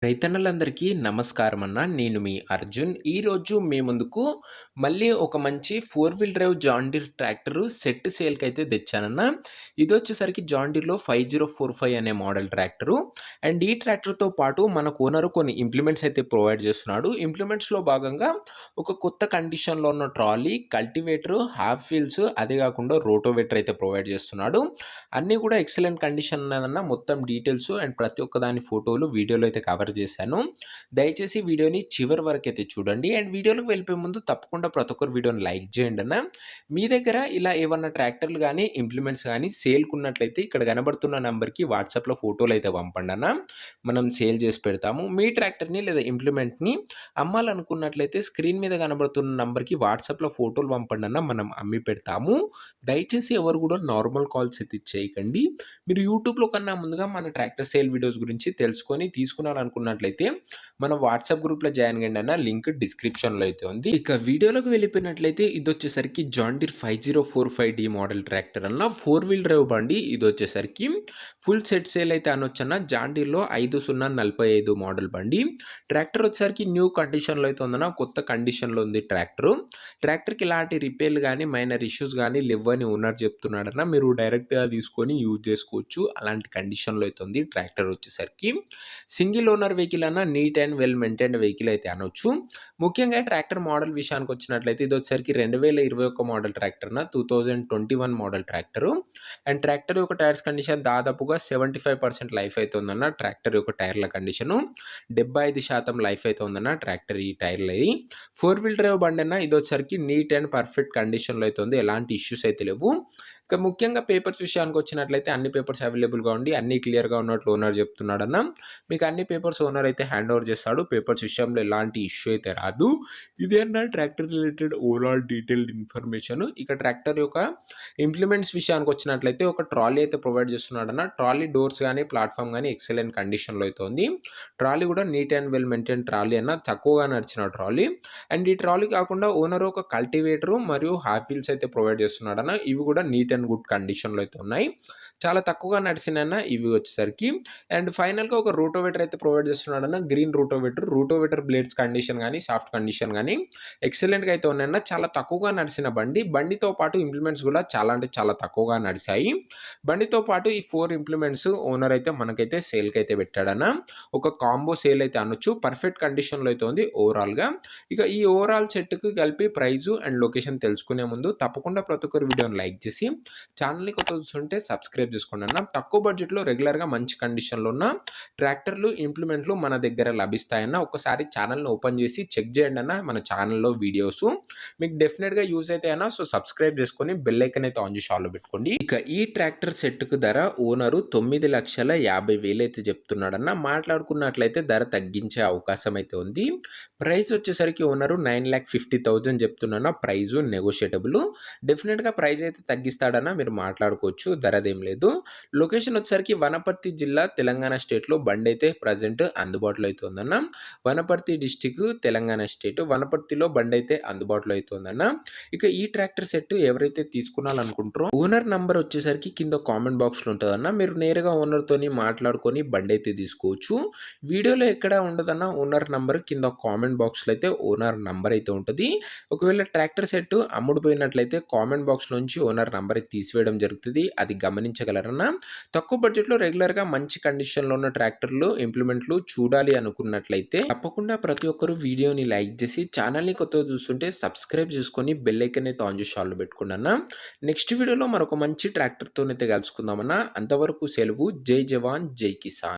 రైతన్నలందరికీ నమస్కారం అన్న. నేను మీ అర్జున్. ఈరోజు మీ ముందుకు మళ్ళీ ఒక మంచి 4 wheel drive John Deere tractor set సేల్‌కైతే తెచ్చానన్న. ఇదొచ్చేసరికి జాన్ డీర్‌లో 5045 అనే మోడల్ ట్రాక్టరు. అండ్ ఈ ట్రాక్టర్‌తో పాటు మనకు ఓనరు కొన్ని ఇంప్లిమెంట్స్ అయితే ప్రొవైడ్ చేస్తున్నాడు. ఇంప్లిమెంట్స్‌లో భాగంగా ఒక కొత్త కండిషన్‌లో ఉన్న ట్రాలీ, కల్టివేటరు, హాఫ్ వీల్స్ అదే కాకుండా రోటోవేటర్ అయితే ప్రొవైడ్ చేస్తున్నాడు. అన్నీ కూడా ఎక్సలెంట్ కండిషన్ ఉన్నదన్న. మొత్తం డీటెయిల్స్ అండ్ ప్రతి ఒక్క దాని ఫోటోలు వీడియోలో అయితే కవర్ చేశాను. దయచేసి వీడియోని చివరి వరకైతే చూడండి. అండ్ వీడియోలోకి వెళ్ళిపోయే ముందు తప్పకుండా ప్రతి ఒక్కరు వీడియోని లైక్ చేయండి అన్న. మీ దగ్గర ఇలా ఏమన్నా ట్రాక్టర్లు గానీ, ఇంప్లిమెంట్స్ గానీ సేల్‌కున్నట్లయితే ఇక్కడ కనబడుతున్న నంబర్‌కి వాట్సాప్‌లో ఫోటోలైతే పంపండి అన్న. మనం సేల్ చేసి పెడతాము. మీ ట్రాక్టర్‌ని లేదా ఇంప్లిమెంట్‌ని అమ్మాలనుకున్నట్లయితే స్క్రీన్ మీద కనబడుతున్న నంబర్‌కి వాట్సాప్‌లో ఫోటోలు పంపండి అన్న. మనం అమ్మి పెడతాము. దయచేసి ఎవరు కూడా నార్మల్ కాల్స్ అయితే చేయకండి. మీరు యూట్యూబ్‌లో కన్నా ముందుగా మన ట్రాక్టర్ సేల్ వీడియోస్ గురించి తెలుసుకొని తీసుకోవాలనుకున్నట్లయితే మన వాట్సాప్ గ్రూప్‌లో జాయిన్ కండి అన్న. లింక్ డిస్క్రిప్షన్‌లో అయితే ఉంది. ఇక వీడియోలోకి వెళ్ళిపోయినట్లయితే ఇదొచ్చేసరికి జాన్ డీర్ 5045 మోడల్ ట్రాక్టర్ అన్న. 4 వీల్ డ్రైవ్ బండి. ఇదొచ్చేసరికి ఫుల్ సెట్ సేల్ అయితే అనొచ్చన్న. జాన్ డీర్‌లో 5045 మోడల్ బండి. ట్రాక్టర్ వచ్చేసరికి న్యూ కండిషన్‌లో అయితే ఉందన్న. కొత్త కండిషన్‌లో ఉంది ట్రాక్టరు. ట్రాక్టర్‌కి ఎలాంటి రిపేర్లు గానీ, మైనర్ ఇష్యూస్ గానీ లెవ్వని ఓనర్ చెప్తున్నాడన్న. మీరు డైరెక్ట్‌గా తీసుకొని యూజ్ చేసుకోవచ్చు. అలాంటి కండిషన్‌లో అయితే ఉంది ట్రాక్టర్ వచ్చేసరికి. సింగిల్ ఓనర్ వెహికల్ అన్న. Neat and well maintained vehicle అయితే అనొచ్చు. ముఖ్యంగా ట్రాక్టర్ మోడల్ విషయానికొచ్చినట్లయితే ఇదొచ్చేసరికి 2021 మోడల్ ట్రాక్టర్ అన్న. 2021 మోడల్ ట్రాక్టరు. అండ్ ట్రాక్టర్ యొక్క టైర్స్ కండిషన్ దాదాపుగా 75% లైఫ్ అయితే ఉందన్న. ట్రాక్టర్ యొక్క టైర్ల కండిషను 75% లైఫ్ అయితే ఉందన్న ట్రాక్టర్ ఈ టైర్లది. 4 వీల్ డ్రైవ్ బండన్న. ఇదొచ్చేసరికి నీట్ అండ్ పర్ఫెక్ట్ కండిషన్‌లో అయితే ఉంది. ఎలాంటి ఇష్యూస్ అయితే లేవు. ఇక ముఖ్యంగా పేపర్స్ విషయానికొచ్చినట్లయితే అన్ని పేపర్స్ అవైలబుల్‌గా ఉండి అన్నీ క్లియర్‌గా ఉన్నట్లు ఓనర్ చెప్తున్నాడన్న. మీకు అన్ని పేపర్స్ ఓనర్ అయితే హ్యాండ్ ఓవర్ చేస్తాడు. పేపర్స్ విషయంలో ఎలాంటి ఇష్యూ అయితే రాదు. ఇదే అన్న tractor related overall detailed information. ఇక ట్రాక్టర్ యొక్క ఇంప్లిమెంట్స్ విషయానికొచ్చినట్లయితే ఒక ట్రాలీ అయితే ప్రొవైడ్ చేస్తున్నాడన్న. ట్రాలీ డోర్స్ గానీ, ప్లాట్‌ఫార్మ్ గానీ ఎక్సలెంట్ కండిషన్‌లో అయితే ఉంది. ట్రాలీ కూడా neat and well maintain trolley అన్న. తక్కువగా నడిచిన ట్రాలీ. అండ్ ఈ ట్రాలీ కాకుండా ఓనర్ ఒక కల్టివేటరు మరియు హాఫ్ వీల్స్ అయితే ప్రొవైడ్ చేస్తున్నాడన్న. ఇవి కూడా నీట్ అండ్ గుడ్ కండిషన్‌లో అయితే ఉన్నాయి. చాలా తక్కువగా నడిసినన్న ఇవి వచ్చేసరికి. అండ్ ఫైనల్‌గా ఒక రోటోవేటర్ అయితే ప్రొవైడ్ చేస్తున్నాడన్న. Green rotavator. Rotavator blades condition గానీ, సాఫ్ట్ కండిషన్ గానీ ఎక్సలెంట్‌గా అయితే ఉన్నాయన్న. చాలా తక్కువగా నడిసిన బండి. బండితో పాటు ఇంప్లిమెంట్స్ కూడా చాలా అంటే చాలా తక్కువగా నడిసాయి. బండితో పాటు ఈ 4 ఇంప్లిమెంట్స్ ఓనర్ అయితే మనకైతే సేల్‌కైతే పెట్టాడన్న. ఒక కాంబో సేల్ అయితే అనొచ్చు. పర్ఫెక్ట్ కండిషన్‌లో అయితే ఉంది ఓవరాల్‌గా. ఇక ఈ ఓవరాల్ సెట్‌కి కలిపి ప్రైజు అండ్ లొకేషన్ తెలుసుకునే ముందు తప్పకుండా ప్రతి ఒక్కరు వీడియోని లైక్ చేసి ఛానల్‌ని కొత్తగా చూస్తుంటే సబ్స్క్రైబ్ చేసుకోండి అన్న. తక్కువ బడ్జెట్‌లో రెగ్యులర్‌గా మంచి కండిషన్‌లో ఉన్న ట్రాక్టర్లు, ఇంప్లిమెంట్లు మన దగ్గర లభిస్తాయన్న. ఒక్కసారి ఛానల్‌ని ఓపెన్ చేసి చెక్ చేయండి అన్న. మన ఛానల్‌లో వీడియోసు మీకు డెఫినిట్‌గా యూజ్ అయితాయి అన్న. సో సబ్స్క్రైబ్ చేసుకొని బెల్ ఐకాన్ అయితే ఆన్ చేసి ఆల్‌లో పెట్టుకోండి. ఇక ఈ ట్రాక్టర్ సెట్‌కు ధర ఓనరు 9,50,000 అయితే చెప్తున్నాడన్న. మాట్లాడుకున్నట్లయితే ధర తగ్గించే అవకాశం అయితే ఉంది. ప్రైస్ వచ్చేసరికి ఓనరు 9,50,000 చెప్తున్నా. ప్రైజు నెగోషియేటబుల్. డెఫినిట్‌గా ప్రైస్ అయితే తగ్గిస్తాడన్న. మీరు మాట్లాడుకోవచ్చు. ధరదేం లేదు. లొకేషన్ వచ్చేసరికి వనపర్తి జిల్లా, తెలంగాణ స్టేట్‌లో బండైతే ప్రెజెంట్ అందుబాటులో అయితే ఉందన్న. Wanaparthy district, Telangana state. వనపర్తిలో బండైతే అందుబాటులో అయితే ఉందన్న. ఇక ఈ ట్రాక్టర్ సెట్ ఎవరైతే తీసుకోవాలనుకుంటారో ఓనర్ నంబర్ వచ్చేసరికి కింద కామెంట్ బాక్స్‌లో ఉంటదన్న. మీరు నేరుగా ఓనర్‌తోని మాట్లాడుకొని బండైతే తీసుకోవచ్చు. వీడియోలో ఎక్కడ ఉండదన్న. ఓనర్ నంబర్ కింద కామెంట్ బాక్స్‌లో అయితే ఓనర్ నంబర్ అయితే ఉంటది. ఒకవేళ ట్రాక్టర్ సెట్ అమ్ముడుపోయినట్లయితే కామెంట్ బాక్స్‌లోంచి ఓనర్ నంబర్ తీసివేయడం జరుగుతది. అది గమనించగలరన్న. తక్కువ బడ్జెట్‌లో రెగ్యులర్‌గా మంచి కండిషన్‌లో ఉన్న ట్రాక్టర్లు, ఇంప్లిమెంట్లు చూడాలి అనుకున్నట్లయితే తప్పకుండా ప్రతి ఒక్కరు వీడియోని లైక్ చేసి ఛానల్‌ని కొత్తగా చూస్తుంటే సబ్స్క్రైబ్ చేసుకొని బెల్ ఐకాన్ అయితే ఆన్ చేసి ఆల్‌లో పెట్టుకోండి అన్న. నెక్స్ట్ వీడియోలో మరొక మంచి ట్రాక్టర్‌తోనైతే కలుసుకుందామన్న. అంతవరకు సెలవు. జై జవాన్, జై కిసాన్.